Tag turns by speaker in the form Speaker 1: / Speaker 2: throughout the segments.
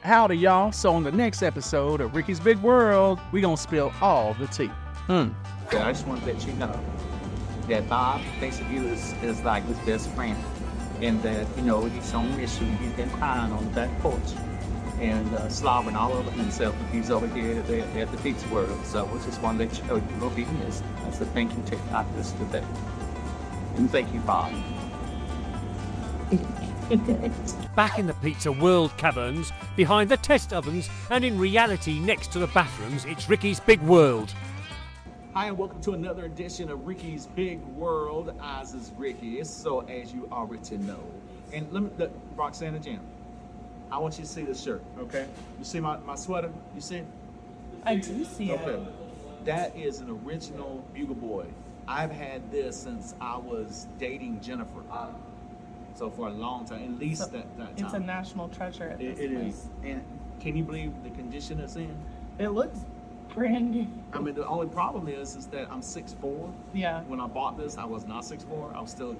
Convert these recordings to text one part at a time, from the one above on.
Speaker 1: Howdy, y'all. So on the next episode of Ricky's Big World, we gonna spill all the tea.
Speaker 2: Yeah, I just want to let you know that Bob thinks of you as like his best friend. And that, you know, he's gonna miss you. He's been crying on the back porch and slobbering all over himself. He's over here at the Pizza World. So I just want to let you know you will be missed. I said thank you to this today. And thank you, Bob.
Speaker 3: Back in the Pizza World caverns, behind the test ovens, and in reality next to the bathrooms, it's Ricky's Big World.
Speaker 2: Hi, and welcome to another edition of Ricky's Big World. Oz is Ricky, so as you already know. And let me, Roxanne and Jim, I want you to see this shirt, okay? You see my sweater? You see it?
Speaker 4: I do see it.
Speaker 2: Okay. That is an original Bugle Boy. I've had this since I was dating Jennifer. So for a long time, at least that time.
Speaker 4: It's a national treasure at this point.
Speaker 2: It is. And can you believe the condition it's in?
Speaker 4: It looks brand new.
Speaker 2: I mean, the only problem is that I'm 6'4".
Speaker 4: Yeah.
Speaker 2: When I bought this, I was not 6'4". I was still,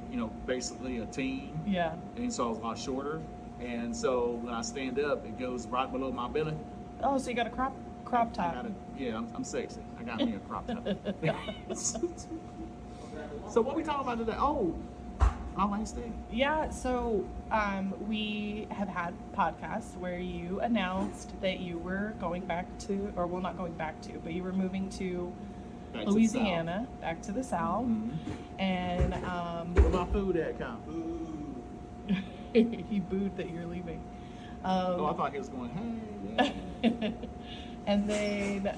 Speaker 2: basically a teen.
Speaker 4: Yeah.
Speaker 2: And so I was a lot shorter. And so when I stand up, it goes right below my belly.
Speaker 4: Oh, so you got a crop top.
Speaker 2: I'm sexy. I got me a crop top. So what are we talking about today? Oh, my last day.
Speaker 4: Yeah, so we have had podcasts where you announced that you were going back to, or well, not going back to, but you were moving to
Speaker 2: Back
Speaker 4: Louisiana, back to the South.
Speaker 2: Mm-hmm.
Speaker 4: And
Speaker 2: Where my food at, Kyle?
Speaker 4: he booed that you're leaving.
Speaker 2: Oh, I thought he was going, hey, yeah.
Speaker 4: And then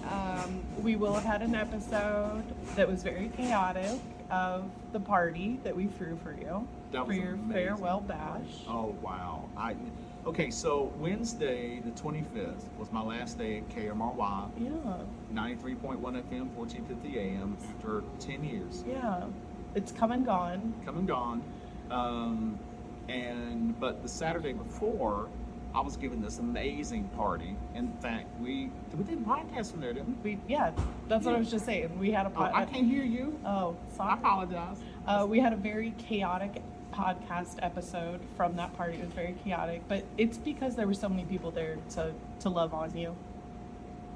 Speaker 4: we will have had an episode that was very chaotic of the party that we threw for you
Speaker 2: That
Speaker 4: for
Speaker 2: was
Speaker 4: your
Speaker 2: amazing.
Speaker 4: farewell bash.
Speaker 2: Oh, wow. Okay, so Wednesday, the 25th, was my last day at KMRY,
Speaker 4: Yeah,
Speaker 2: 93.1 FM, 1450 AM, after 10 years.
Speaker 4: yeah. It's come and gone.
Speaker 2: Come and gone. But the Saturday before, I was giving this amazing party. In fact, we did a podcast from there, didn't we?
Speaker 4: That's what I was just saying. We had a
Speaker 2: Oh, I can't hear you.
Speaker 4: Oh,
Speaker 2: I
Speaker 4: sorry.
Speaker 2: apologize.
Speaker 4: We had a very chaotic podcast episode from that party. It was very chaotic, but it's because there were so many people there to love on you.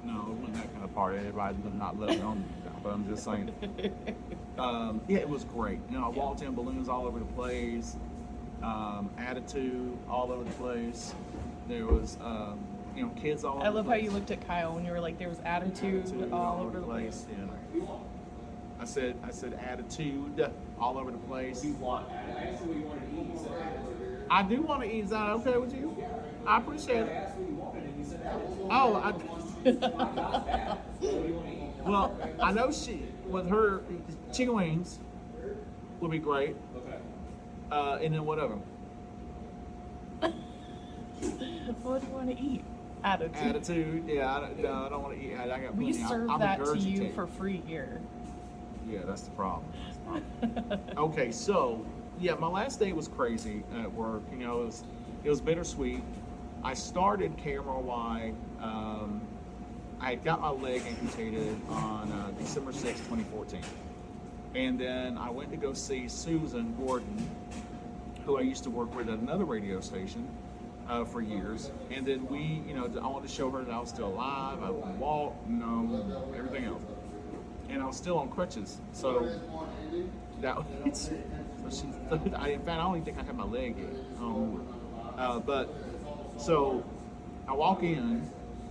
Speaker 2: No, it wasn't that kind of party. Everybody not loving on me, but I'm just saying. It was great. I walked in, balloons all over the place, attitude all over the place. There was, kids all over the place.
Speaker 4: I love how you looked at Kyle when you were like, there was attitude all over the place.
Speaker 2: Yeah. I said attitude all over the place. I do want to eat. Is that okay with you? I appreciate it. Oh, well, I know she with her chicken wings would be great. Okay. And then whatever.
Speaker 4: What do you want to eat?
Speaker 2: Attitude. Yeah, I don't want to eat. I got.
Speaker 4: We serve that to you for free here.
Speaker 2: Yeah, that's the problem. Okay, so my last day was crazy at work. It was bittersweet. I started KMRY. I got my leg amputated on December 6, 2014. And then I went to go see Susan Gordon, who I used to work with at another radio station for years. And then I wanted to show her that I was still alive, I could walk, everything else. And I was still on crutches. So that was, I don't even think I had my leg yet. But so I walk in,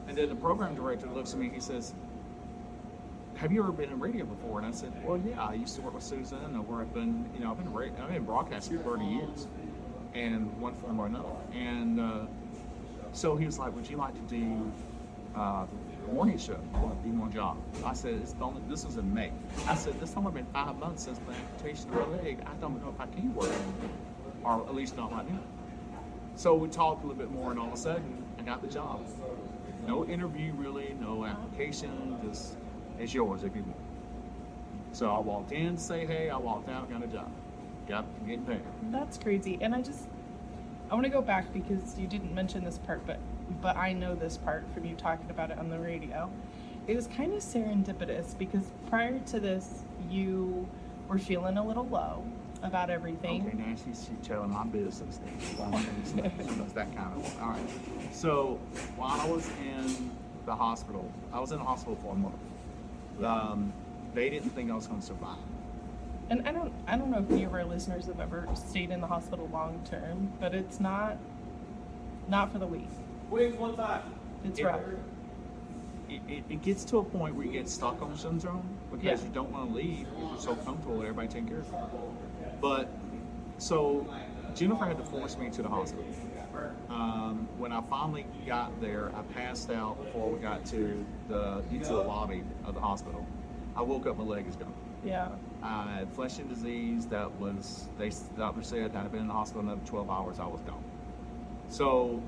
Speaker 2: and then the program director looks at me and he says, have you ever been in radio before? And I said, well, yeah, I used to work with Susan, where I've been in broadcasting for 30 years, in one form or another. And so he was like, would you like to do the morning show? Do more job? I said, this was in May. I said, it's only been 5 months since the amputation of my leg. I don't know if I can work, or at least not right now. So we talked a little bit more, and all of a sudden, I got the job. No interview, really, no application, just it's yours if you want. So I walked in to say hey, I walked out, got a job. Got getting paid.
Speaker 4: That's crazy. And I want to go back because you didn't mention this part, but I know this part from you talking about it on the radio. It was kind of serendipitous because prior to this, you were feeling a little low. about everything.
Speaker 2: Okay, now she's telling my business. She knows that kind of one. All right. So while I was in the hospital, I was in the hospital for a month. They didn't think I was going to survive.
Speaker 4: And I don't know if any of our listeners have ever stayed in the hospital long term, but it's not for the weak.
Speaker 3: Wings one side.
Speaker 4: It's
Speaker 2: It-
Speaker 4: rough.
Speaker 2: It gets to a point where you get Stockholm syndrome because you don't want to leave. You're so comfortable with everybody taking care of you. But so Jennifer had to force me to the hospital. When I finally got there, I passed out before we got to the lobby of the hospital. I woke up, my leg is gone.
Speaker 4: Yeah.
Speaker 2: I had flesh-and disease the doctor said I'd been in the hospital another 12 hours, I was gone. So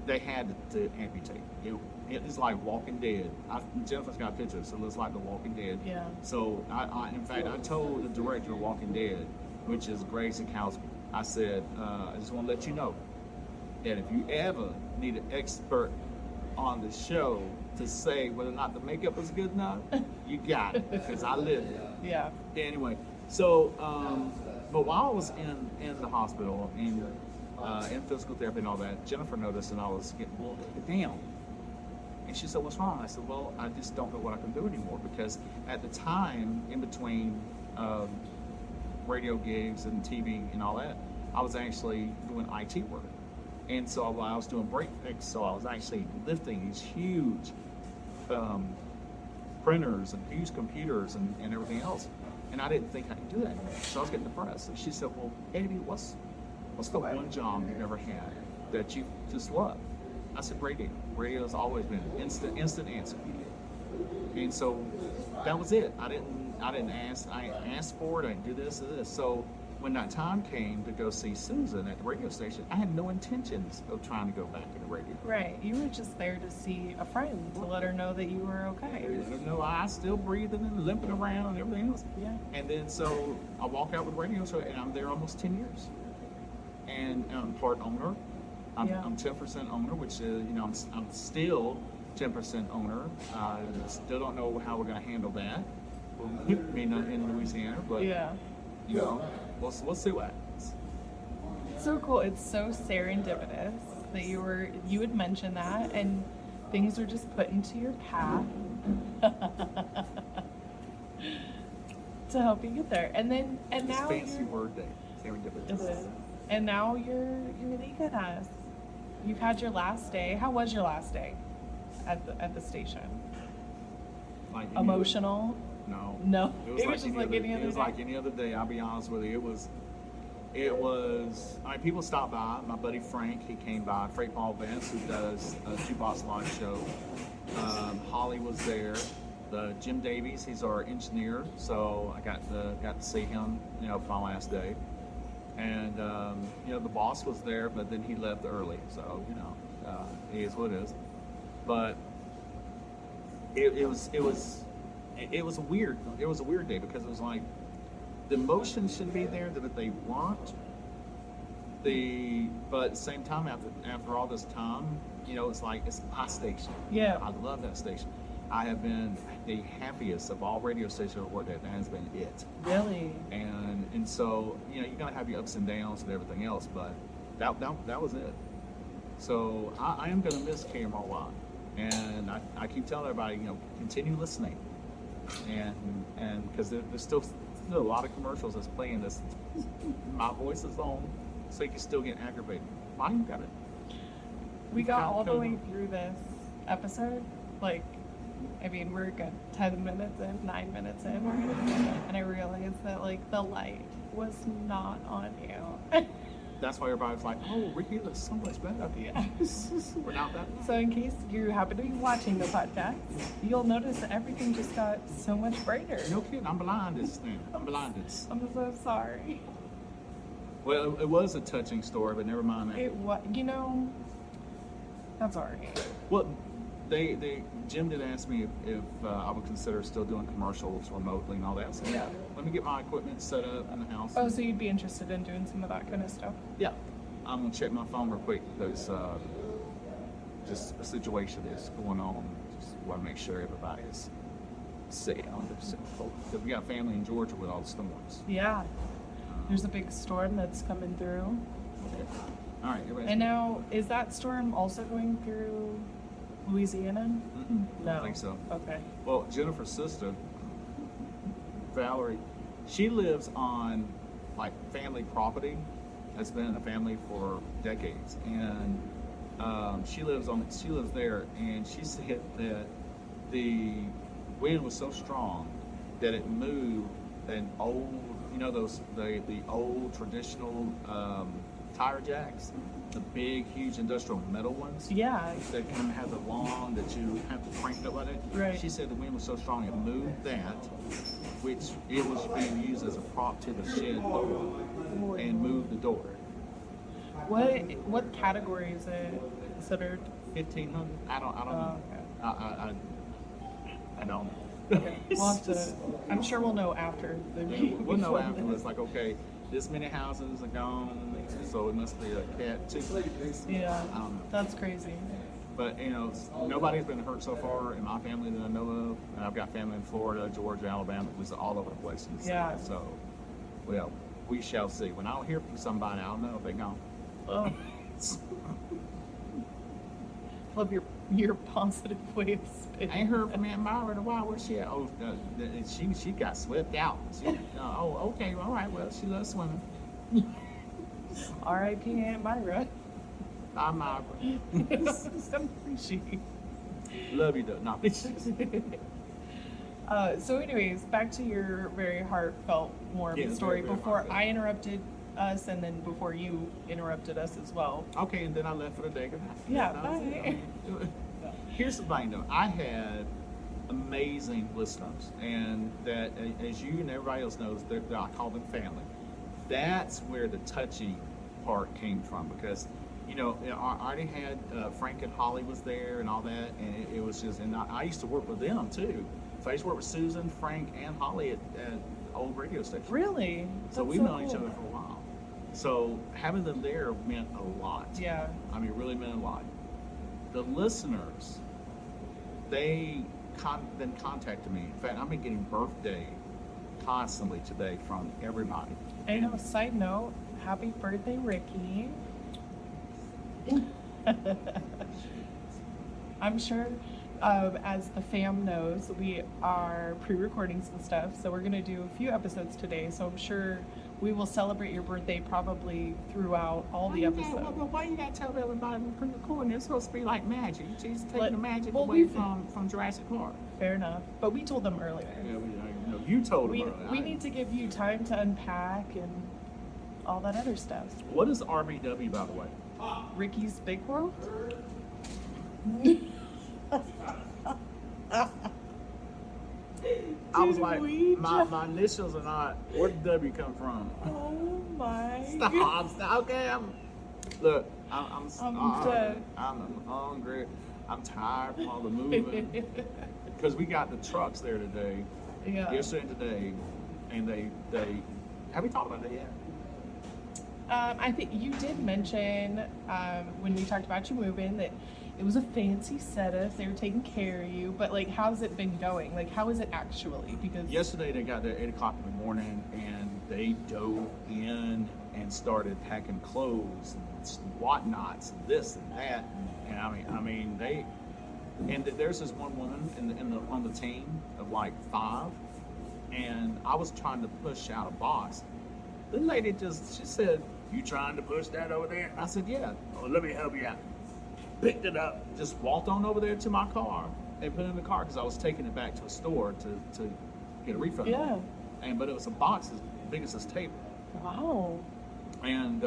Speaker 2: they had to amputate. It was like Walking Dead. Jennifer's got pictures, so it looks like The Walking Dead.
Speaker 4: Yeah.
Speaker 2: So in fact, I told the director of Walking Dead, which is Grace Cowsby, I said, I just want to let you know that if you ever need an expert on the show to say whether or not the makeup was good enough, you got it, because I lived it.
Speaker 4: Yeah.
Speaker 2: Anyway, so, but while I was in the hospital and in physical therapy and all that, Jennifer noticed and I was getting down. And she said, "What's wrong?" I said, "Well, I just don't know what I can do anymore," because at the time, in between radio gigs and TV and all that, I was actually doing IT work. And so while I was doing break fix, so I was actually lifting these huge printers and huge computers and everything else. And I didn't think I could do that anymore. So I was getting depressed. And she said, "Well, Eddie, what's the one job you've ever had that you just love?" I said, "Radio. Radio has always been instant answer." And so that was it. I didn't ask. I asked for it. I didn't do this or this. So when that time came to go see Susan at the radio station, I had no intentions of trying to go back in the radio.
Speaker 4: Right. You were just there to see a friend, to let her know that you were okay.
Speaker 2: No, I still breathing and limping around and everything else.
Speaker 4: Yeah.
Speaker 2: And then so I walk out with the radio show, and I'm there almost 10 years. And I'm part owner. I'm 10% owner, which is, I'm still 10% owner. Still don't know how we're going to handle that. In Louisiana, but we'll see what happens.
Speaker 4: So cool. It's so serendipitous that you had mentioned that, and things are just put into your path to help you get there. And now
Speaker 2: Fancy word day, serendipitous.
Speaker 4: it is. And now you're leaving us. You've had your last day. How was your last day at the station?
Speaker 2: Like
Speaker 4: Emotional?
Speaker 2: No.
Speaker 4: It was just like any other day.
Speaker 2: It was like any other day. I'll be honest with you. It was. I mean, people stopped by. My buddy Frank, he came by. Frank Paul Vance, who does a Jukebox Live show. Holly was there. Jim Davies, he's our engineer. So I got to see him, for my last day. And the boss was there, but then he left early. So it is what it is. But it was a weird day, because it was like the emotion should be there that they want. But at the same time, after all this time, it's like it's my station.
Speaker 4: Yeah.
Speaker 2: I love that station. I have been the happiest of all radio stations I've worked at. That has been it.
Speaker 4: Really?
Speaker 2: And so you're gonna have your ups and downs and everything else, but that was it. So I am gonna miss KMRY, and I keep telling everybody, continue listening, and because there's still a lot of commercials that's playing this. My voice is on, so you can still get aggravated. Why you got it?
Speaker 4: We got all the way through this episode. We're a good 10 minutes in, 9 minutes in, and I realized that the light was not on you.
Speaker 2: That's why everybody's like, "Oh, Ricky looks so much better."
Speaker 4: Yeah.
Speaker 2: We're not that.
Speaker 4: So in case you happen to be watching the podcast, you'll notice that everything just got so much brighter.
Speaker 2: No kidding. I'm blinded. I'm blinded.
Speaker 4: I'm so sorry.
Speaker 2: Well, it was a touching story, but never mind that.
Speaker 4: It was, that's all right.
Speaker 2: Well, Jim did ask me if I would consider still doing commercials remotely and all that. So
Speaker 4: Yeah.
Speaker 2: Let me get my equipment set up in the house.
Speaker 4: Oh, so you'd be interested in doing some of that kind of stuff?
Speaker 2: Yeah. I'm gonna check my phone real quick. There's just a situation that's going on. Just want to make sure everybody is safe. Because we got family in Georgia with all the storms.
Speaker 4: Yeah. There's a big storm that's coming through.
Speaker 2: Okay. All right.
Speaker 4: And now, is that storm also going through Louisiana?
Speaker 2: Mm-mm, I
Speaker 4: No.
Speaker 2: don't think so.
Speaker 4: Okay.
Speaker 2: Well, Jennifer's sister, Valerie, she lives on like family property that's been in the family for decades, and she lives there, and she said that the wind was so strong that it moved an old, the old traditional tire jacks, the big, huge industrial metal ones.
Speaker 4: Yeah.
Speaker 2: That kind of have the long that you have to crank up like that.
Speaker 4: Right.
Speaker 2: She said the wind was so strong it moved that, which it was being used as a prop to the shed door and moved the door.
Speaker 4: What category is it considered?
Speaker 2: 1,500. I don't know.
Speaker 4: Okay.
Speaker 2: I don't.
Speaker 4: Okay. We'll have to. I'm sure we'll know after the meeting.
Speaker 2: We'll know afterwards. Like, okay, this many houses are gone, so it must be a cat too.
Speaker 4: Yeah.
Speaker 2: I don't know.
Speaker 4: That's crazy.
Speaker 2: But nobody's been hurt so far in my family that I know of. And I've got family in Florida, Georgia, Alabama, it was all over the place.
Speaker 4: Yeah.
Speaker 2: So, well, we shall see. When I don't hear from somebody, I'll know if they're gone.
Speaker 4: Oh. Love your positive way of
Speaker 2: I
Speaker 4: spitting.
Speaker 2: ain't heard from Aunt Myra in a while. Where's she at? Oh, she got swept out. Okay, all right. Well, she loves swimming.
Speaker 4: R.I.P. Aunt Myra.
Speaker 2: Bye, Myra.
Speaker 4: So appreciate.
Speaker 2: Love you, though. No.
Speaker 4: So, anyways, back to your very heartfelt, warm
Speaker 2: Yeah,
Speaker 4: story.
Speaker 2: very, very
Speaker 4: Before
Speaker 2: heartfelt.
Speaker 4: I interrupted us, and then before you interrupted us as well.
Speaker 2: Okay, and then I left for the day. Good night.
Speaker 4: Yeah,
Speaker 2: That was it.
Speaker 4: bye.
Speaker 2: Here's the thing, though. I had amazing listeners, and that, as you and everybody else knows, I call them family. That's where the touchy part came from, because I already had Frank and Holly was there and all that, and it was just, and I used to work with them too. So I used to work with Susan, Frank, and Holly at old radio station.
Speaker 4: Really?
Speaker 2: So
Speaker 4: That's
Speaker 2: we've known each
Speaker 4: cool.
Speaker 2: other for a while. So having them there meant a lot.
Speaker 4: Yeah.
Speaker 2: I mean, really meant a lot. The listeners, they then contacted me. In fact, I've been getting birthday constantly today from everybody.
Speaker 4: And a side note, happy birthday, Ricky. I'm sure, as the fam knows, we are pre-recording some stuff, so we're going to do a few episodes today, so I'm sure we will celebrate your birthday probably throughout all the episodes.
Speaker 2: Why you gotta tell everybody we're recording? It's supposed to be like magic. She's taking
Speaker 4: Let-
Speaker 2: the magic
Speaker 4: well,
Speaker 2: away
Speaker 4: we've-
Speaker 2: from Jurassic Park.
Speaker 4: Fair enough. But we told them earlier.
Speaker 2: Yeah, you told
Speaker 4: We,
Speaker 2: them.
Speaker 4: we need to give you time to unpack and all that other stuff.
Speaker 2: What is RBW, by the way?
Speaker 4: Ricky's Big World?
Speaker 2: I was
Speaker 4: Did
Speaker 2: like,
Speaker 4: we
Speaker 2: my initials are not. Where did W come from?
Speaker 4: Oh my.
Speaker 2: Stop. Okay, look. I'm
Speaker 4: dead.
Speaker 2: I'm hungry. I'm tired from all the moving. Because we got the trucks there today,
Speaker 4: Yeah.
Speaker 2: yesterday and today, and they have we talked about that yet?
Speaker 4: I think you did mention when we talked about you moving that it was a fancy setup. They were taking care of you, but like, how's it been going? Like, how is it actually? Because
Speaker 2: Yesterday they got there at 8 o'clock in the morning, and they dove in and started packing clothes and whatnots, and this and that. And I mean they. And there's this one woman on the team of like 5, and I was trying to push out a box. The lady she said, "You trying to push that over there?" I said, "Yeah." "Oh, let me help you out." Picked it up, just walked on over there to my car and put it in the car because I was taking it back to a store to get a refund.
Speaker 4: Yeah.
Speaker 2: But it was a box as big as this table,
Speaker 4: wow,
Speaker 2: and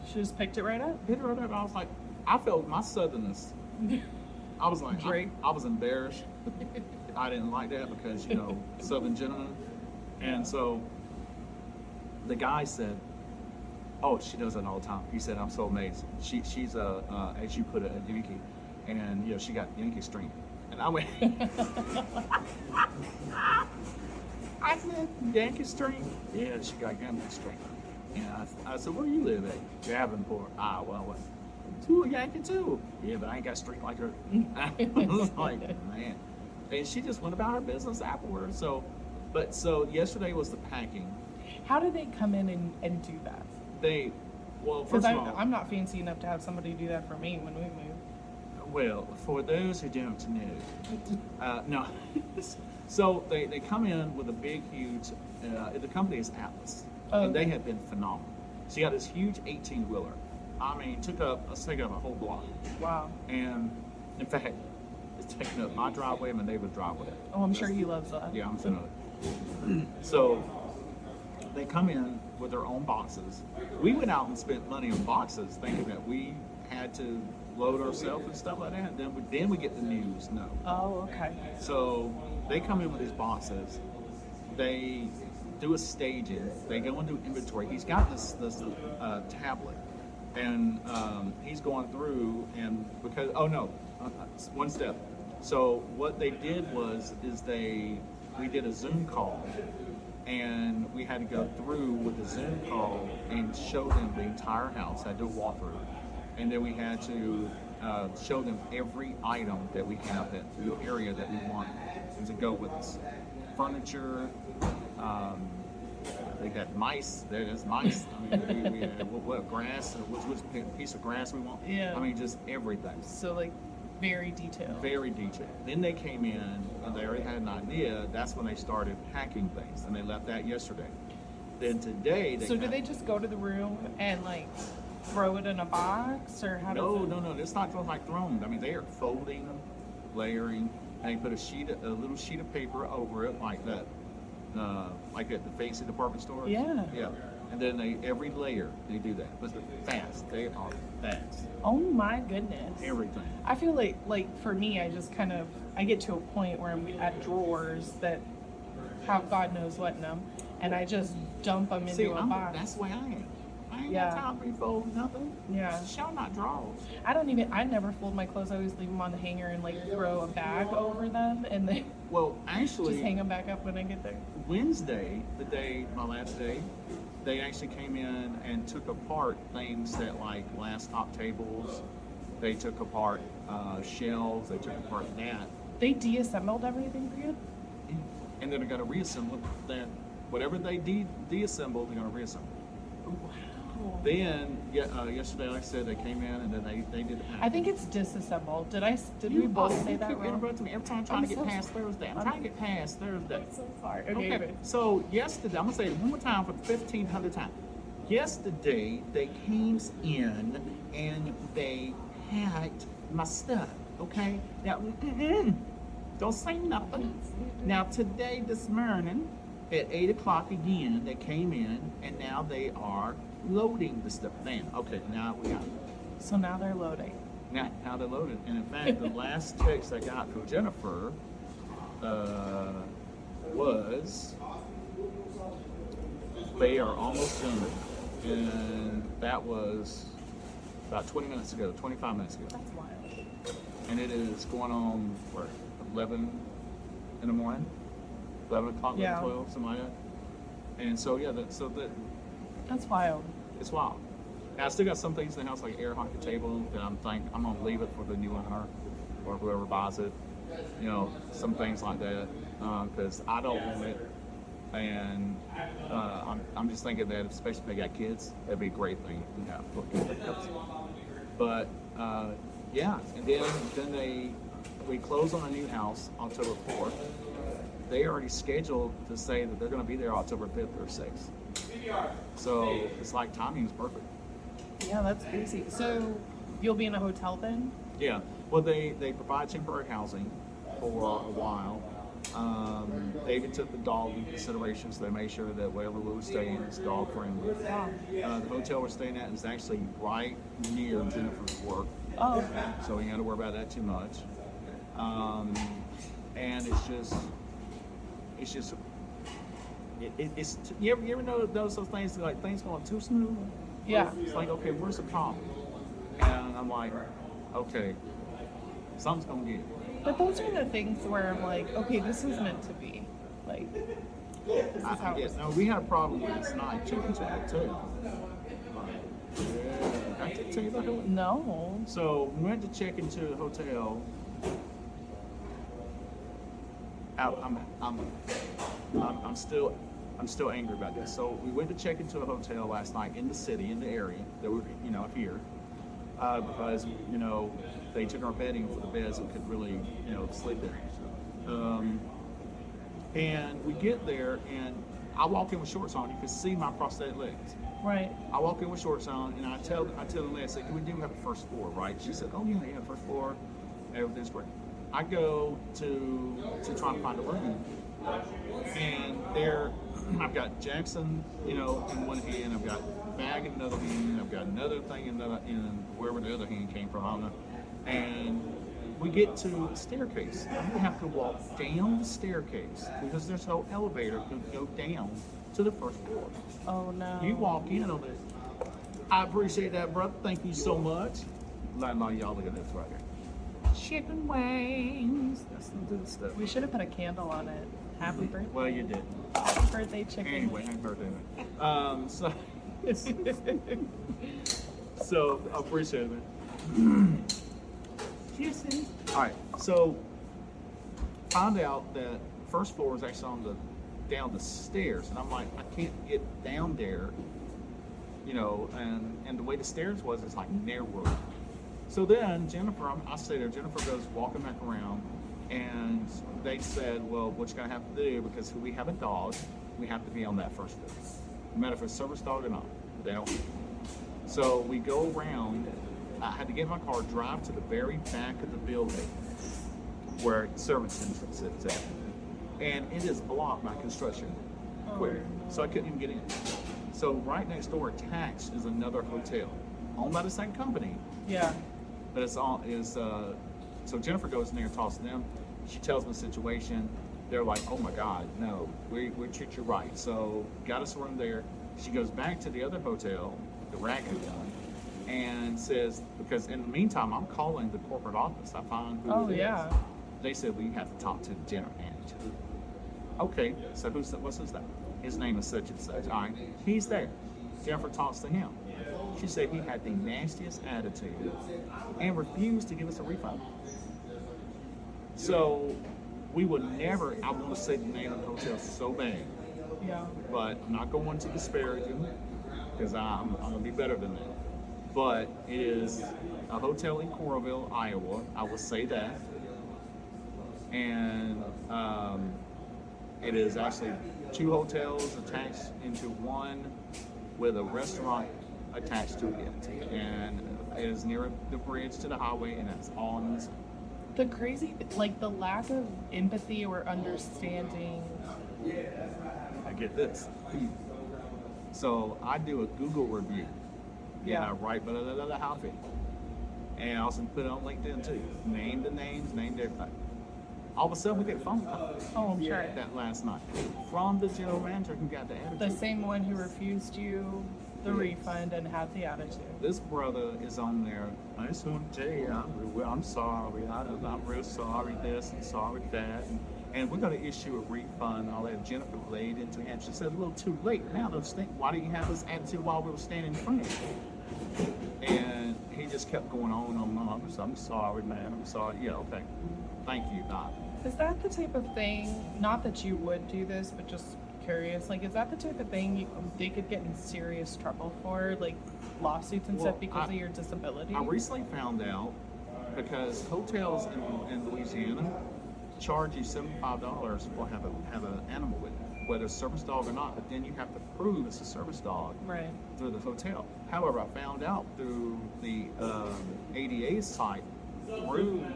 Speaker 4: she just picked it right up.
Speaker 2: hit her up. I was like, I felt my southernness. I was like,
Speaker 4: Drake.
Speaker 2: I was embarrassed. I didn't like that because, Southern gentleman. And so the guy said, "Oh, she does that all the time." He said, "I'm so amazed. She's as you put it, a Yankee, and she got Yankee string." And I went, I said, "Yankee string?" "Yeah, she got Yankee string." And I said, "Where do you live at?" "Davenport." "Ah, well, too a Yankee too." "Yeah, but I ain't got string like her." I was like, man. And she just went about her business afterwards. So yesterday was the packing.
Speaker 4: How do they come in and do that?
Speaker 2: Well,
Speaker 4: Because
Speaker 2: first of all,
Speaker 4: I'm not fancy enough to have somebody do that for me when we move.
Speaker 2: well, for those who don't know, no. So they come in with a big, huge. The company is Atlas, and they have been phenomenal. So you got this huge 18-wheeler. I mean, let's take up a whole block.
Speaker 4: Wow.
Speaker 2: And in fact, it's taking up my driveway and my neighbor's driveway.
Speaker 4: Oh, I'm sure he loves that.
Speaker 2: Yeah, I'm finna. So they come in with their own boxes. We went out and spent money on boxes, thinking that we had to load ourselves and stuff like that. Then we get the news. No.
Speaker 4: Oh, okay.
Speaker 2: So they come in with these boxes. They do a staging. They go into inventory. He's got this tablet, and he's going through and because one step. So what they did we did a Zoom call, and we had to go through with the Zoom call and show them the entire house. I did a walkthrough, and then we had to show them every item that we have, that the area that we want to go with us. Furniture. They got mice. There's mice. I mean, we had what grass? Which piece of grass we want?
Speaker 4: Yeah.
Speaker 2: I mean, just everything.
Speaker 4: So like very detailed.
Speaker 2: Very detailed. Then they came in and they already had an idea. That's when they started packing things, and they left that yesterday. Then today
Speaker 4: So do they just go to the room and like throw it in a box, or how does it?
Speaker 2: No. It's not just like thrown. I mean, they are folding them, layering, and they put a little sheet of paper over it like that. Like at the fancy department store.
Speaker 4: Yeah.
Speaker 2: Yeah. And then every layer they do that. But they're fast. They are fast.
Speaker 4: Oh my goodness.
Speaker 2: Everything.
Speaker 4: I feel like for me, I get to a point where I'm at drawers that have God knows what in them, and I just dump them into a box.
Speaker 2: That's the way I am. I ain't
Speaker 4: Yeah.
Speaker 2: got time to refold nothing.
Speaker 4: Yeah.
Speaker 2: Show not drawers.
Speaker 4: I never fold my clothes. I always leave them on the hanger and like throw a bag over them, and then
Speaker 2: Well, actually,
Speaker 4: just hang them back up when I get there.
Speaker 2: Wednesday, my last day, they actually came in and took apart things that like glass top tables. They took apart shelves. They took apart that.
Speaker 4: They deassembled everything for you?
Speaker 2: And then they're going to reassemble it. Then whatever they deassembled, they're going to reassemble.
Speaker 4: Wow.
Speaker 2: Then yesterday, like I said, they came in and then they did the packing.
Speaker 4: I think it's disassembled. Did we both say that
Speaker 2: keep
Speaker 4: wrong?
Speaker 2: interrupting me every time I'm trying
Speaker 4: I'm
Speaker 2: to get
Speaker 4: so
Speaker 2: past Thursday. I'm trying to get past Thursday.
Speaker 4: I'm so sorry. Okay.
Speaker 2: Okay, so yesterday, I'm gonna say it one more time for the 1500th time. Yesterday, they came in and they packed my stuff. Okay, now don't say nothing. Now today, this morning, at 8 o'clock again, they came in and now they are loading the stuff. Okay, now we got it.
Speaker 4: So now they're loading.
Speaker 2: Now how they loaded. And in fact, the last text I got from Jennifer was they are almost done. And that was about 20 minutes ago, 25 minutes ago.
Speaker 4: That's wild.
Speaker 2: And it is going on, 11 in the morning? 11 o'clock, 11,
Speaker 4: Yeah.
Speaker 2: 12, something like that. And so, yeah,
Speaker 4: That's wild.
Speaker 2: it's wild. Now, I still got some things in the house, like air hockey table, that I'm going to leave it for the new owner or whoever buys it. You know, some things like that, because I don't want it. And I'm just thinking that, especially if they got kids, that'd be a great thing to have for kids. But, yeah, and then we close on a new house October 4th. They already scheduled to say that they're going to be there October 5th or 6th. So it's like timing is perfect.
Speaker 4: Yeah, that's crazy. So you'll be in a hotel then?
Speaker 2: Yeah. Well, they provide temporary housing for a while. They even took the dog into consideration, so they made sure that wherever we were staying is dog friendly. The hotel we're staying at is actually right near Jennifer's work,
Speaker 4: Oh, okay.
Speaker 2: so we ain't got to worry about that too much. And it's you ever know those things like things going too smooth?
Speaker 4: Yeah.
Speaker 2: It's like, okay, where's the problem? And I'm like, okay, something's gonna get.
Speaker 4: But those are the things where I'm like, okay, this is meant to be. Like, this is how it was.
Speaker 2: No, we had a problem with this night checking to the hotel. Yeah, I didn't tell you about that.
Speaker 4: No.
Speaker 2: So we went to check into the hotel. I'm still I'm still angry about this. So we went to check into a hotel last night in the city, in the area that we're, here, because, they took our bedding for the beds and could really, sleep there. And we get there, and I walk in with shorts on. You can see my prosthetic legs.
Speaker 4: Right.
Speaker 2: I walk in with shorts on, and I tell the lady, I say, we do have a first floor, right? She said, oh, yeah, first floor. Everything's great. I go to try to find a room, and there I've got Jackson, in one hand, I've got a bag in another hand, I've got another thing in wherever the other hand came from, I don't know. And we get to a staircase. I have to walk down the staircase because there's no elevator to go down to the first floor.
Speaker 4: Oh no.
Speaker 2: You walk in on it. I appreciate that, brother. Thank you so much. Like y'all look at this right here. Chicken wings. That's some good stuff.
Speaker 4: We should have put a candle on it. Happy birthday.
Speaker 2: Well, you did.
Speaker 4: Happy birthday, chicken.
Speaker 2: Anyway, happy birthday. So, so I appreciate it. Kissing. All right. So, found out that first floor is actually down the stairs, and I'm like, I can't get down there, and the way the stairs was, it's like narrow. So then Jennifer, I stay there. Jennifer goes walking back around, and they said, well, what you're gonna have to do, because we have a dog, we have to be on that first floor, no matter if it's a service dog or not. They don't. So we go around. I had to get in my car, drive to the very back of the building where service entrance is at. And it is blocked by construction equipment, so I couldn't even get in. So right next door attached is another hotel, owned by the same company.
Speaker 4: Yeah.
Speaker 2: But so Jennifer goes in there and talks to them. She tells them the situation. They're like, oh my God, no, we treat you right. So got us a room there. She goes back to the other hotel, the rack had done, and says, because in the meantime, I'm calling the corporate office. I find who it is. They said, well, you have to talk to the general manager. Okay, so what's his name? His name is such and such. All right, he's there. Jennifer talks to him. She said he had the nastiest attitude and refused to give us a refund. So we would never, I want to say the name of the hotel so bad.
Speaker 4: Yeah.
Speaker 2: But I'm not going to disparage him because I'm going to be better than that. But it is a hotel in Coralville, Iowa. I will say that. And it is actually 2 hotels attached into one with a restaurant attached to it. And it is near the bridge to the highway, and it's all on the side.
Speaker 4: The crazy, like the lack of empathy or understanding.
Speaker 2: I get this. So I do a Google review.
Speaker 4: Yeah.
Speaker 2: And I write how I feel. And I also put it on LinkedIn too. Name the names, named everything. All of a sudden we get a phone call.
Speaker 4: Oh, I'm sure.
Speaker 2: That last night. From the general manager who got the attitude.
Speaker 4: The same one who refused you the refund and had the attitude.
Speaker 2: This brother is on there. I just want to tell you, I'm sorry. I'm real sorry this and sorry that. And we're going to issue a refund and all that. Jennifer laid into him. She said, a little too late. Now, why didn't you have this attitude while we were standing in front of you? And he just kept going on and on. I'm sorry, man. I'm sorry. Yeah, okay. Thank you, Doc.
Speaker 4: Is that the type of thing, not that you would do this, but just curious, like, is that the type of thing they could get in serious trouble for, like lawsuits and stuff because of your disability?
Speaker 2: I recently found out because hotels in Louisiana charge you $75 for have an animal with it, whether it's a service dog or not, but then you have to prove it's a service dog through the hotel. However, I found out through the ADA site, through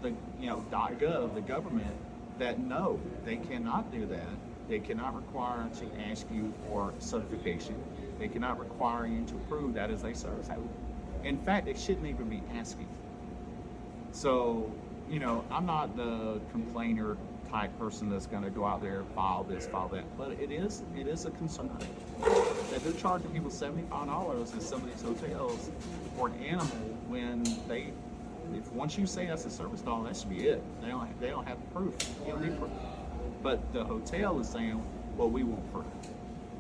Speaker 2: the .gov, the government, that no, they cannot do that. They cannot require to ask you for certification. They cannot require you to prove that is a service. In fact, they shouldn't even be asking. So, I'm not the complainer type person that's going to go out there and file this, file that. But it is a concern that they're charging people $75 in some of these hotels for an animal when once you say that's a service dog, that should be it. They don't have proof. You don't need proof. But the hotel is saying, well, we want proof.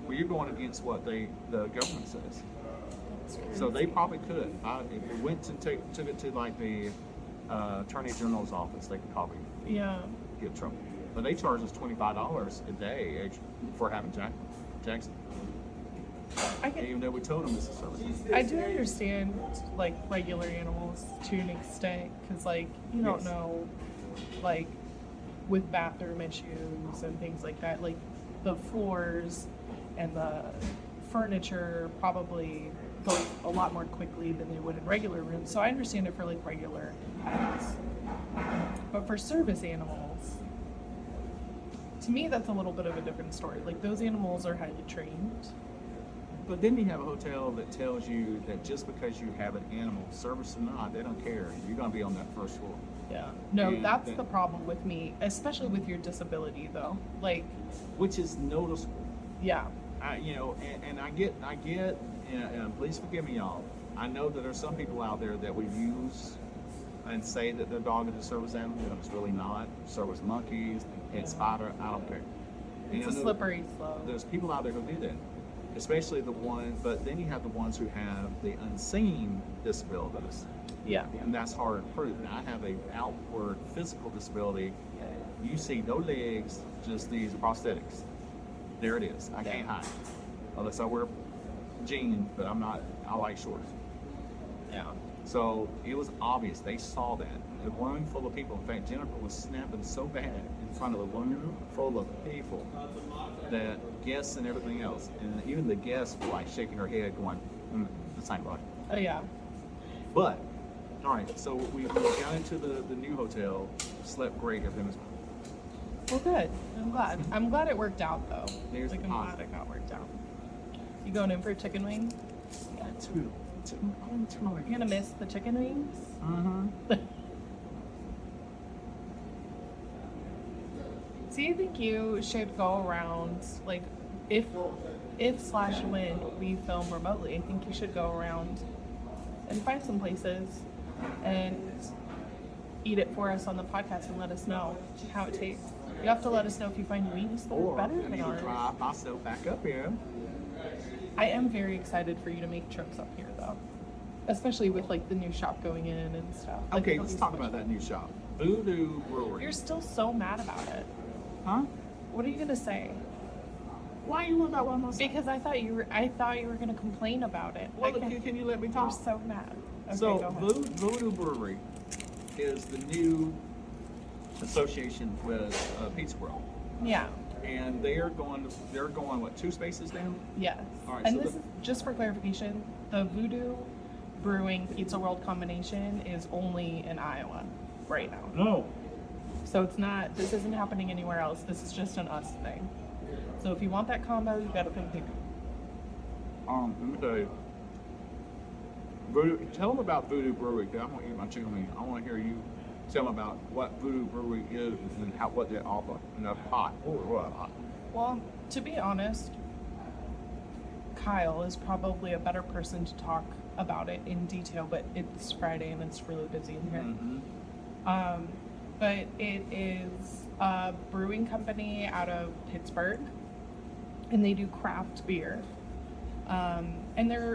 Speaker 2: Well, you're going against what the government says. So they probably could. If we went to took it to like the Attorney General's office, they could probably get trouble. But they charge us $25 a day for having Jackson. Even though we told them this is service.
Speaker 4: I do understand like regular animals to an extent, because like you don't know, like with bathroom issues and things like that, like the floors and the furniture probably go a lot more quickly than they would in regular rooms. So I understand it for like regular pets, but for service animals, to me that's a little bit of a different story. Like those animals are highly trained.
Speaker 2: But then you have a hotel that tells you that just because you have an animal, service or not, they don't care. You're going to be on that first floor.
Speaker 4: Yeah. No,
Speaker 2: And
Speaker 4: that's the problem with me, especially with your disability, though. Like,
Speaker 2: which is noticeable.
Speaker 4: yeah.
Speaker 2: I get, and please forgive me, y'all. I know that there's some people out there that would use and say that their dog is a service animal, but it's really not. Service monkeys, head spider, I don't care.
Speaker 4: It's
Speaker 2: And
Speaker 4: a slippery slope.
Speaker 2: There's people out there who do that. Especially the ones, but then you have the ones who have the unseen disabilities.
Speaker 4: Yeah.
Speaker 2: And that's hard to prove. Now, I have an outward physical disability. You see no legs, just these prosthetics. There it is. I can't hide. Unless I wear jeans, but I like shorts.
Speaker 4: Yeah.
Speaker 2: So it was obvious. They saw that. A room full of people. In fact, Jennifer was snapping so bad in front of a room full of people that guests and everything else. And even the guests were like shaking her head going, this ain't right.
Speaker 4: Oh, yeah.
Speaker 2: But, all right, so we got into the new hotel, slept great, everything was
Speaker 4: Well, good. I'm glad. I'm glad it worked out, though.
Speaker 2: There's
Speaker 4: like,
Speaker 2: the
Speaker 4: I'm glad
Speaker 2: positive.
Speaker 4: it got worked out. You going in for chicken wings?
Speaker 2: two.
Speaker 4: You're gonna miss the chicken wings?
Speaker 2: Uh-huh.
Speaker 4: So you think you should go around, like, if / when we film remotely, I think you should go around and find some places and eat it for us on the podcast and let us know how it tastes. You have to let us know if you find wings that are
Speaker 2: Or
Speaker 4: better
Speaker 2: I
Speaker 4: than
Speaker 2: need to
Speaker 4: ours.
Speaker 2: drive myself back up here.
Speaker 4: I am very excited for you to make trips up here, though, especially with like the new shop going in and stuff. Like,
Speaker 2: Okay,
Speaker 4: it'll
Speaker 2: let's
Speaker 4: be
Speaker 2: talk
Speaker 4: so
Speaker 2: about
Speaker 4: much
Speaker 2: that new shop. Voodoo Brewing.
Speaker 4: You're still so mad about it.
Speaker 2: Huh?
Speaker 4: What are you gonna say?
Speaker 2: Why are you worried about what I'm saying?
Speaker 4: Because I thought you were gonna complain about it.
Speaker 2: Well,
Speaker 4: I can't-
Speaker 2: can you let me
Speaker 4: I'm
Speaker 2: talk?
Speaker 4: so mad. Okay,
Speaker 2: So
Speaker 4: go ahead.
Speaker 2: Voodoo Brewery is the new association with Pizza World,
Speaker 4: Yeah.
Speaker 2: and they're going what, 2 spaces down?
Speaker 4: Yes.
Speaker 2: All right,
Speaker 4: And
Speaker 2: so
Speaker 4: this is just for clarification. The Voodoo Brewing Pizza World combination is only in Iowa right now.
Speaker 2: No.
Speaker 4: So it's not. This isn't happening anywhere else. This is just an us thing. So if you want that combo, you got to pick Voodoo.
Speaker 2: Let me tell you. Voodoo, tell them about Voodoo Brewery, because I want to eat my chicken wing. I want to hear you tell them about what Voodoo Brewery is and what they offer in a pot. Oh, what?
Speaker 4: Well, to be honest, Kyle is probably a better person to talk about it in detail, but it's Friday and it's really busy in here.
Speaker 2: Mm-hmm.
Speaker 4: But it is a brewing company out of Pittsburgh, and they do craft beer. And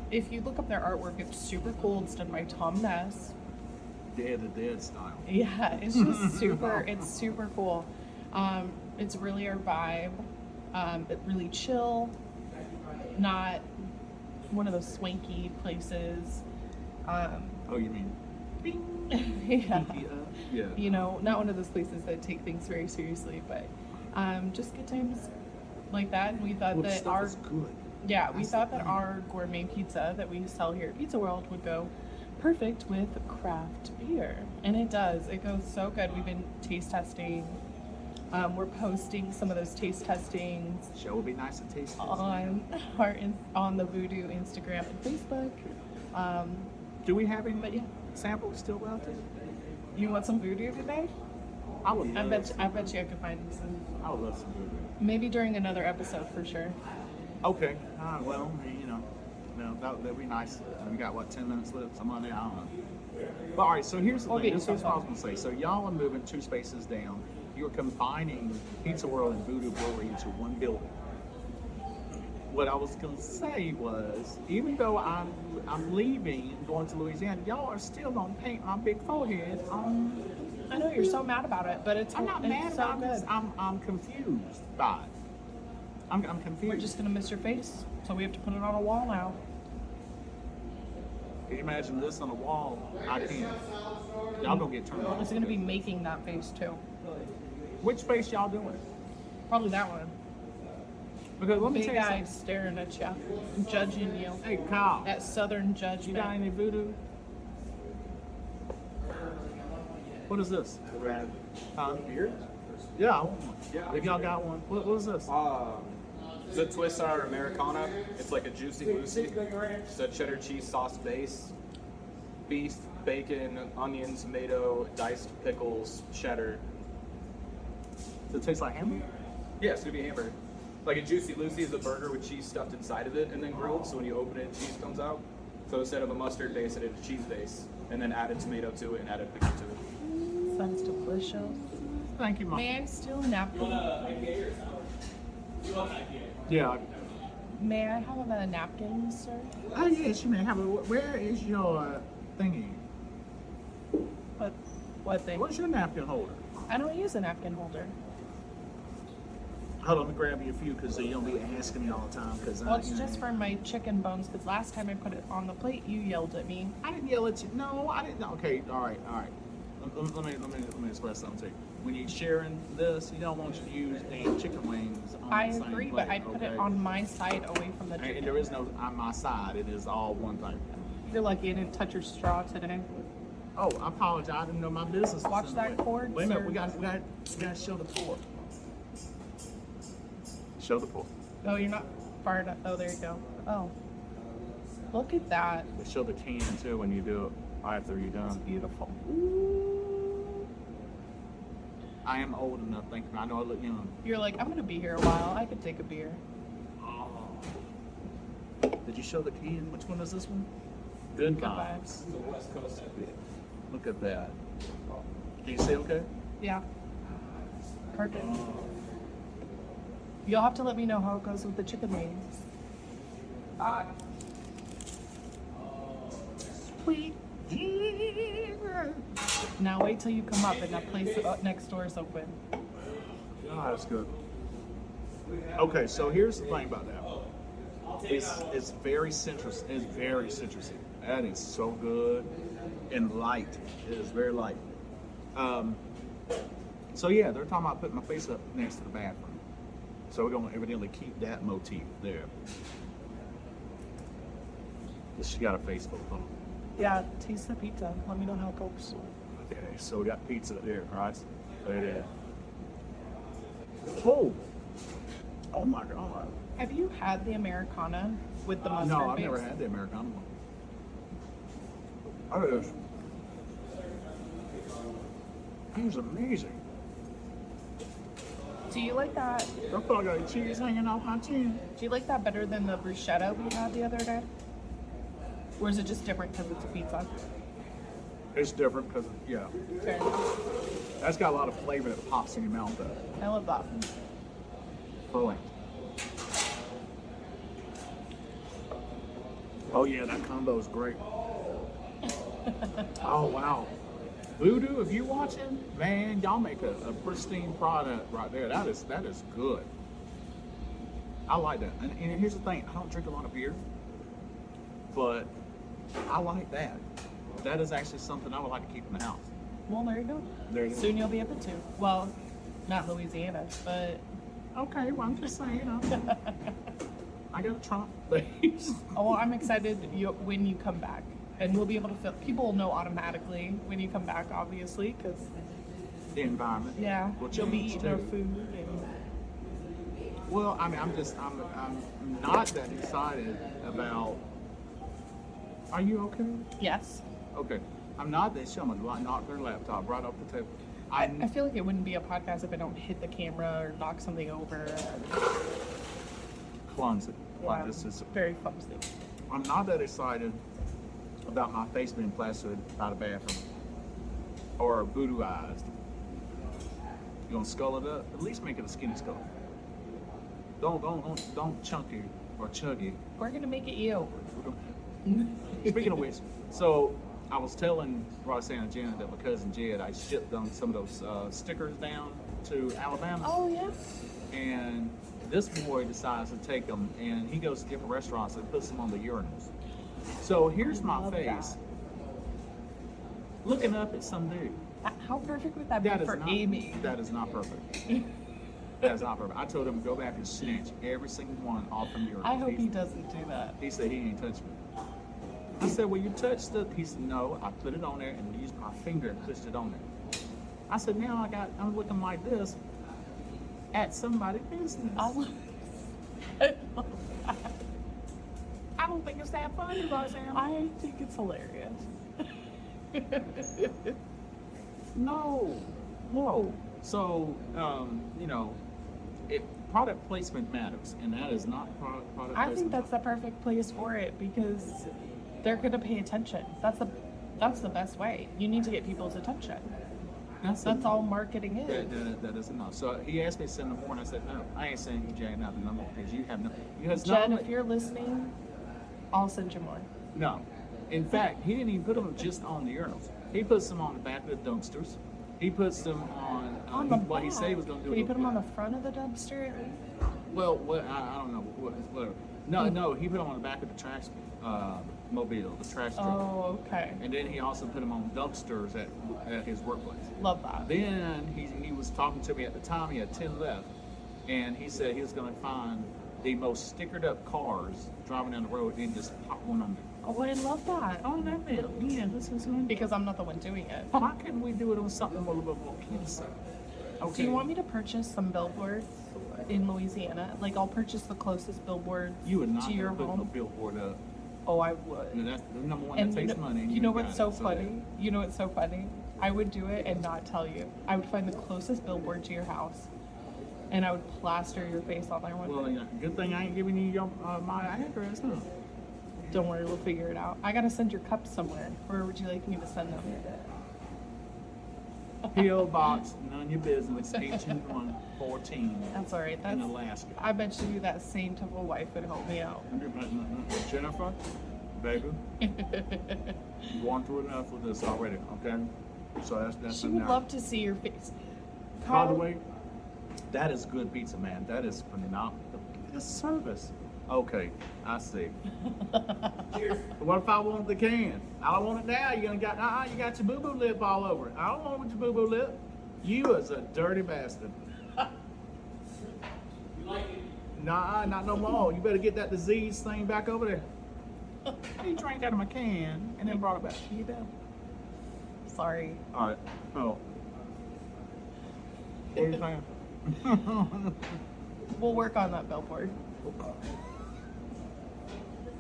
Speaker 4: if you look up their artwork, it's super cool. It's done by Tom Ness.
Speaker 2: Dead to Dead style.
Speaker 4: Yeah, it's just it's super cool. It's really our vibe. It's really chill, not one of those swanky places.
Speaker 2: Oh, you mean? Bing.
Speaker 4: Yeah.
Speaker 2: Yeah.
Speaker 4: You know, not one of those places that take things very seriously, but just good times like that. And we thought
Speaker 2: Well, the
Speaker 4: that
Speaker 2: stuff is good.
Speaker 4: yeah, we
Speaker 2: That's
Speaker 4: thought
Speaker 2: the
Speaker 4: that
Speaker 2: thing.
Speaker 4: our gourmet pizza that we sell here at Pizza World would go perfect with craft beer, and it does. It goes so good. We've been taste testing. We're posting some of those taste testings
Speaker 2: Show will be nice and tasty.
Speaker 4: on the Voodoo Instagram and Facebook.
Speaker 2: Do we have any
Speaker 4: But yeah,
Speaker 2: samples still out there?
Speaker 4: you want some Voodoo today?
Speaker 2: I would love
Speaker 4: I bet you I could find some.
Speaker 2: I would love some Voodoo.
Speaker 4: Maybe during another episode for sure.
Speaker 2: Okay. Well, you know, no, that'd be nice. We got what, 10 minutes left? Something like that. I don't know. But all right. So here's the
Speaker 4: Okay,
Speaker 2: thing. This
Speaker 4: so
Speaker 2: is what I was gonna say. So y'all are moving 2 spaces down. You're combining Pizza World and Voodoo Brewery into one building. What I was gonna say was, even though I'm leaving and going to Louisiana, y'all are still gonna paint my big forehead on.
Speaker 4: I know what you're so mad about it, but it's
Speaker 2: I'm not
Speaker 4: it's
Speaker 2: mad
Speaker 4: so
Speaker 2: about
Speaker 4: good.
Speaker 2: this. I'm confused by it. I'm confused.
Speaker 4: We're just gonna miss your face, so we have to put it on a wall now.
Speaker 2: Can you imagine this on a wall? I can't. Y'all gonna get turned on.
Speaker 4: It's gonna be making that face too.
Speaker 2: Which face y'all doing?
Speaker 4: Probably that one.
Speaker 2: Because let me
Speaker 4: Big
Speaker 2: tell you
Speaker 4: eyes
Speaker 2: something.
Speaker 4: staring at you, judging you.
Speaker 2: Hey, Kyle.
Speaker 4: That southern
Speaker 2: You
Speaker 4: judgment.
Speaker 2: got any voodoo? What is this? Huh?
Speaker 5: Beer?
Speaker 2: Yeah, I want one.
Speaker 5: Yeah.
Speaker 2: If y'all got one, what is this?
Speaker 5: The twist are Americana. It's like a juicy Lucy. It's a cheddar cheese sauce base. Beef, bacon, onions, tomato, diced pickles, cheddar.
Speaker 2: Does it taste like hamburger?
Speaker 5: Yeah, it's gonna be hamburger. Like a juicy Lucy is a burger with cheese stuffed inside of it and then grilled. So when you open it, cheese comes out. So instead of a mustard base, it is a cheese base, and then added tomato to it and added pickle to it.
Speaker 4: Sounds delicious.
Speaker 2: Thank you, Mom.
Speaker 4: May I steal a napkin?
Speaker 2: Yeah.
Speaker 4: May I have a napkin, sir?
Speaker 2: Oh, yes, you may have a. Where is your thingy?
Speaker 4: What thing?
Speaker 2: What's your napkin holder?
Speaker 4: I don't use a napkin holder.
Speaker 2: Hold on, let me grab you a few because you don't be asking me all the time. Because
Speaker 4: Well, it's just for my chicken bones, because last time I put it on the plate, you yelled at me.
Speaker 2: I didn't yell at you. No, I didn't. Okay, all right. Let me express something to you. When you're sharing this, you don't want you to use damn chicken wings on
Speaker 4: I
Speaker 2: the same
Speaker 4: agree,
Speaker 2: plate,
Speaker 4: but I put it
Speaker 2: okay?
Speaker 4: on my side away from the
Speaker 2: And
Speaker 4: chicken.
Speaker 2: there is no on my side. It is all one thing.
Speaker 4: You're lucky I didn't touch your straw today.
Speaker 2: Oh, I apologize. I didn't know my business. was
Speaker 4: Watch
Speaker 2: in the
Speaker 4: that
Speaker 2: way.
Speaker 4: cord,
Speaker 2: Wait a minute.
Speaker 4: sir.
Speaker 2: We got to show the pour. Show the pour.
Speaker 4: Oh, you're not far enough. Oh, there you go. Oh. Look at that.
Speaker 2: Show the can too when you do it after you're done.
Speaker 4: Beautiful.
Speaker 2: I am old enough. Thank you. I know I look young.
Speaker 4: You're like, I'm going to be here a while. I could take a beer.
Speaker 2: Oh. Did you show the can? Which one is this one? Good
Speaker 4: Good
Speaker 2: vibes.
Speaker 4: vibes.
Speaker 5: The West Coast.
Speaker 2: Look at that. Can you see okay?
Speaker 4: Yeah. Perfect. You'll have to let me know how it goes with the chicken wings. Sweet Jesus. Now wait till you come up and that place next door is open.
Speaker 2: Oh, that's good. Okay, so here's the thing about that. It's very citrus. It's very citrusy. That is so good and light. It is very light. So yeah, they're talking about putting my face up next to the bathroom. So we're gonna evidently keep that motif there. She got a Facebook on.
Speaker 4: Yeah, taste the pizza. Let me know how it goes.
Speaker 2: Okay, so we got pizza there, all right? There it is. Oh! Oh my God.
Speaker 4: Have you had the Americana with the mustard
Speaker 2: No, I've
Speaker 4: base?
Speaker 2: never had the Americana one. Oh, it is. It was amazing.
Speaker 4: Do you like that?
Speaker 2: I thought I got cheese hanging off my chin.
Speaker 4: Do you like that better than the bruschetta we had the other day? Or is it just different because it's a pizza?
Speaker 2: It's different because, yeah,
Speaker 4: Fair enough.
Speaker 2: that's got a lot of flavor that pops in your mouth though.
Speaker 4: I love that.
Speaker 2: Fully. Oh yeah, that combo is great. Oh wow. Voodoo, if you're watching, man, y'all make a pristine product right there. That is good. I like that. And here's the thing, I don't drink a lot of beer, but I like that. That is actually something I would like to keep in the house.
Speaker 4: Well, there you go.
Speaker 2: There you go.
Speaker 4: Soon you'll be able to. Well, not Louisiana, but
Speaker 2: Okay, well I'm just saying, I gotta try.
Speaker 4: oh, well, I'm excited when you come back, and we'll be able to feel. People will know automatically when you come back, obviously, because
Speaker 2: The environment.
Speaker 4: yeah,
Speaker 2: will
Speaker 4: you'll be
Speaker 2: change,
Speaker 4: eating our
Speaker 2: too.
Speaker 4: food. And
Speaker 2: Well, I mean, I'm not that excited about. Are you okay?
Speaker 4: yes,
Speaker 2: Okay. I'm not that. Someone knocked their laptop right off the table.
Speaker 4: I feel like it wouldn't be a podcast if I don't hit the camera or knock something over.
Speaker 2: Clumsy.
Speaker 4: Yeah,
Speaker 2: Like this is.
Speaker 4: very clumsy.
Speaker 2: I'm not that excited about my face being plastered by the bathroom or voodooized. You gonna skull it up? At least make it a skinny skull. Don't chunky or chuggy.
Speaker 4: We're gonna make it you.
Speaker 2: Speaking of which, so I was telling Roxanne and Janet that my cousin Jed, I shipped them some of those stickers down to Alabama.
Speaker 4: Oh yeah.
Speaker 2: And this boy decides to take them, and he goes to different restaurants and puts them on the urinals. So here's my
Speaker 4: love
Speaker 2: face,
Speaker 4: that.
Speaker 2: looking up at some dude.
Speaker 4: How perfect would that be
Speaker 2: That is
Speaker 4: for
Speaker 2: not,
Speaker 4: Amy?
Speaker 2: That is not perfect. That is not perfect. I told him to go back and snatch every single one off from the urinals.
Speaker 4: I hope he doesn't do that.
Speaker 2: He said he ain't touched me. I said, well, you touched it. He said, no, I put it on there and used my finger and pushed it on there. I said, now I'm looking like this at somebody's business.
Speaker 4: I love
Speaker 2: I don't think it's that funny, Roxanne.
Speaker 4: I think it's hilarious.
Speaker 2: No. So, product placement matters, and that is not product placement.
Speaker 4: I think that's the perfect place for it because they're going to pay attention. That's the best way. You need to get people's attention. That's all marketing is.
Speaker 2: That is enough. So he asked me to send them more, and I said, no, I ain't sending you, Jay, nothing no more, because you have no. Because
Speaker 4: Jen, if you're listening, I'll send you more.
Speaker 2: No. In fact, he didn't even put them just on the urinals. He puts them on the back of the dumpsters. He puts them on
Speaker 4: the
Speaker 2: what he said he was going to do.
Speaker 4: Can you put them on the front of the dumpster?
Speaker 2: Well, I don't know. Whatever. No, he put them on the back of the trash mobile, the trash truck.
Speaker 4: Oh, okay.
Speaker 2: And then he also put them on dumpsters at his workplace.
Speaker 4: Love that.
Speaker 2: Then he was talking to me at the time. He had 10 left, and he said he was going to find the most stickered up cars driving down the road and just pop one on there.
Speaker 4: Oh, I love that.
Speaker 2: Oh, that man, yeah, this is one.
Speaker 4: Because I'm not the one doing it.
Speaker 2: Why couldn't we do it on something a little bit more kids? Okay.
Speaker 4: Do you want me to purchase some billboards in Louisiana? Like, I'll purchase the closest billboard
Speaker 2: You would not
Speaker 4: to your
Speaker 2: put no
Speaker 4: home.
Speaker 2: billboard up.
Speaker 4: Oh, I would.
Speaker 2: And that's the number one
Speaker 4: And
Speaker 2: that takes money.
Speaker 4: you know
Speaker 2: got
Speaker 4: what's
Speaker 2: it,
Speaker 4: so
Speaker 2: that-
Speaker 4: funny? You know what's so funny? I would do it and not tell you. I would find the closest billboard to your house, and I would plaster your face on there one
Speaker 2: Well,
Speaker 4: day.
Speaker 2: yeah, good thing I ain't giving you your my address, huh?
Speaker 4: Don't worry, we'll figure it out. I gotta send your cups somewhere. Where would you like me to send them?
Speaker 2: P.O. Box, none of your business, 82114
Speaker 4: That's all right.
Speaker 2: in
Speaker 4: That's.
Speaker 2: Alaska.
Speaker 4: I bet you that saint of a wife would help me out.
Speaker 2: Jennifer, baby, you've gone through enough with this already, okay? So that's
Speaker 4: She would
Speaker 2: enough.
Speaker 4: love to see your face.
Speaker 2: By the way, that is good pizza, man. That is phenomenal. The service. Okay, I see. What if I want the can? I don't want it now. You got your boo-boo lip all over it. I don't want your boo-boo lip. You is a dirty bastard. Nah, not no more. You better get that disease thing back over there. He drank out of my can and then brought it back. You know.
Speaker 4: Sorry.
Speaker 2: All right. Oh. What are you saying?
Speaker 4: We'll work on that billboard.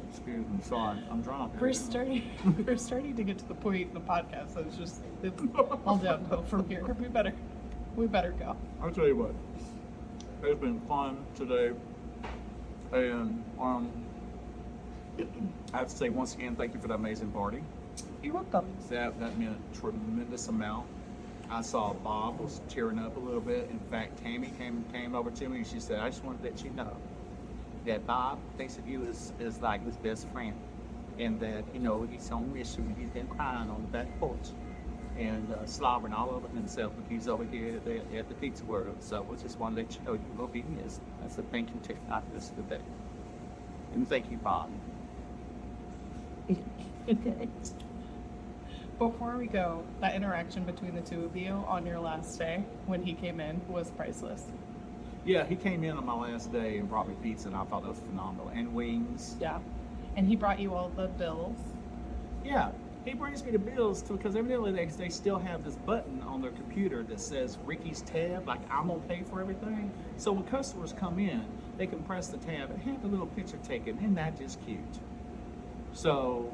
Speaker 2: Excuse me. Sorry, I'm drunk.
Speaker 4: We're starting to get to the point in the podcast. So it's all downhill from here. We better go.
Speaker 2: I'll tell you what. It's been fun today, and I have to say once again, thank you for that amazing party.
Speaker 4: You're welcome.
Speaker 2: That meant a tremendous amount. I saw Bob was tearing up a little bit. In fact, Tammy came over to me and she said, "I just wanted to let you know that Bob thinks of you as like his best friend, and that he's on mission. He's been crying on the back porch and slobbering all over himself when he's over here at the Pizza World. So I just want to let you know you will be missed. I said thank you, take out this today, and thank you, Bob."
Speaker 4: Before we go, that interaction between the two of you on your last day when he came in was priceless.
Speaker 2: Yeah, he came in on my last day and brought me pizza, and I thought that was phenomenal, and wings.
Speaker 4: Yeah. And he brought you all the bills.
Speaker 2: Yeah, he brings me the bills because evidently they still have this button on their computer that says Ricky's tab, like I'm gonna pay for everything. So when customers come in, they can press the tab and have a little picture taken, and that is cute. So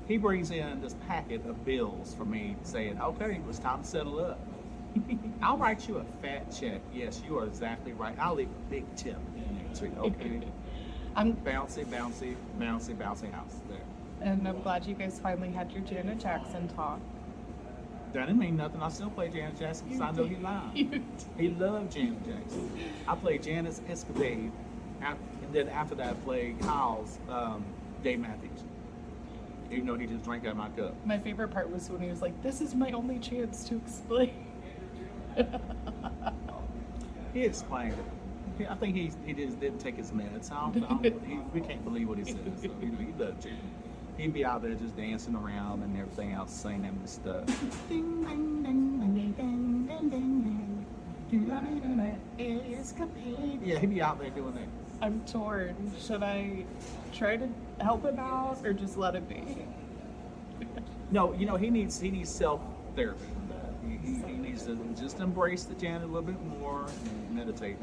Speaker 2: he brings in this packet of bills for me, saying, "Okay, it was time to settle up." I'll write you a fat check. Yes, you are exactly right. I'll leave a big tip in there too. Okay.
Speaker 4: I'm
Speaker 2: Bouncy house there.
Speaker 4: And I'm glad you guys finally had your Janet Jackson talk.
Speaker 2: That didn't mean nothing. I still play Janet Jackson because I know he lied.
Speaker 4: You
Speaker 2: He loved Janet Jackson. I played Janet's Escapade, and then after that I played Kyle's Dave Matthews. Even though he just drank out of my cup.
Speaker 4: My favorite part was when he was like, "This is my only chance to explain."
Speaker 2: He explained it. I think he just didn't take his meds. We can't believe what he said. So, he does too. He'd be out there just dancing around and everything else, singing the stuff. Ding, ding, ding, ding, ding, ding, ding, ding. Escapade. Yeah, he'd be out there doing that.
Speaker 4: I'm torn. Should I try to help him out or just let it be?
Speaker 2: No, he needs self therapy. He needs to just embrace the chant a little bit more and meditate.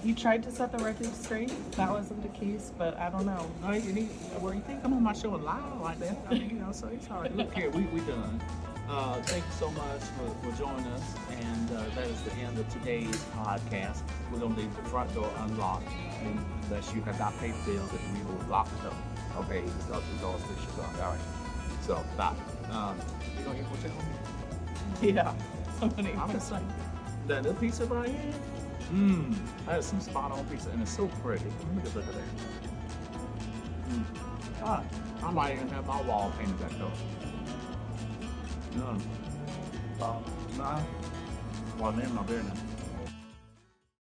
Speaker 4: He tried to set the record straight. That wasn't the case, but I don't know.
Speaker 2: No, you think I'm on my show and lie like that? I mean, so it's all right. Look here, we done. Thank you so much for joining us, and that is the end of today's podcast. We're gonna leave the front door unlocked unless you have not paid bills, and we will lock it up. Okay, so the door's official. All right. So bye. You gonna eat what you
Speaker 4: Yeah.
Speaker 2: I'm gonna say that little pizza right here. That is some spot on pizza, and it's so pretty. Let me just look at that. God, I might even have my wall painted that color. Well, then my business.